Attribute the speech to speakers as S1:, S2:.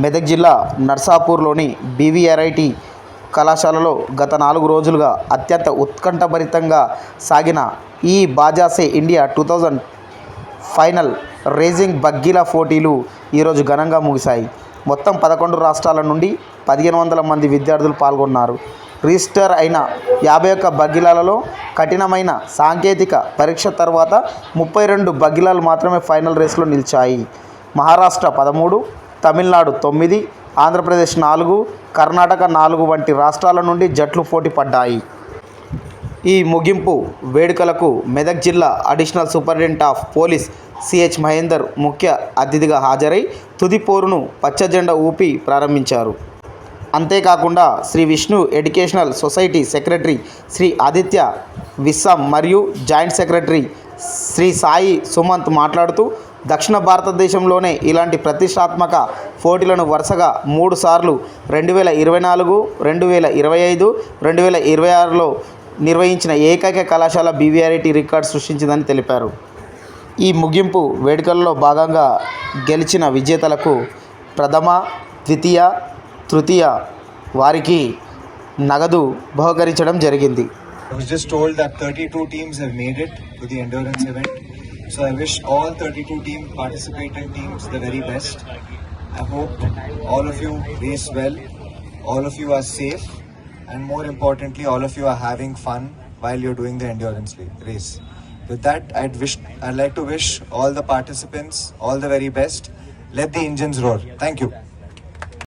S1: మెదక్ జిల్లా నర్సాపూర్లోని బీవీఆర్ఐటి కళాశాలలో గత 4 రోజులుగా అత్యంత ఉత్కంఠభరితంగా సాగిన ఈ బాజాసే ఇండియా 2000 ఫైనల్ రేసింగ్ బగ్గీల పోటీలు ఈరోజు ఘనంగా ముగిశాయి. మొత్తం 11 రాష్ట్రాల నుండి 1500 మంది విద్యార్థులు పాల్గొన్నారు. రిజిస్టర్ అయిన 51 బగ్గీలలో కఠినమైన సాంకేతిక పరీక్ష తర్వాత 32 బగ్గీలు మాత్రమే ఫైనల్ రేసులో నిలిచాయి. మహారాష్ట్ర 13, తమిళనాడు 9, ఆంధ్రప్రదేశ్ 4, కర్ణాటక 4 వంటి రాష్ట్రాల నుండి జట్లు పోటీ పడ్డాయి. ఈ ముగింపు వేడుకలకు మెదక్ జిల్లా additional superintendent of police C H Mahender ముఖ్య అతిథిగా హాజరై తుది పోరును పచ్చజెండా ఊపి ప్రారంభించారు. అంతేకాకుండా Shri Vishnu educational society secretary Shri Aditya Vissam మరియు జాయింట్ సెక్రటరీ శ్రీ సాయి సుమంత్ మాట్లాడుతూ, దక్షిణ భారతదేశంలోనే ఇలాంటి ప్రతిష్టాత్మక పోటీలను వరుసగా 3 సార్లు 2024, 2025, 2026లో నిర్వహించిన ఏకైక కళాశాల బీవీఆర్ఐటి రికార్డు సృష్టించిందని తెలిపారు. ఈ ముగింపు వేడుకల్లో భాగంగా గెలిచిన విజేతలకు ప్రథమ, ద్వితీయ, తృతీయ వారికి నగదు బహుకరించడం జరిగింది.
S2: I was just told that 32 teams have made it to the endurance event. So I wish all 32 participating teams the very best. I hope all of you race well, all of you are safe, and more importantly, all of you are having fun while you're doing the endurance race. With that, I'd like to wish all the participants all the very best. Let the engines roar. Thank you.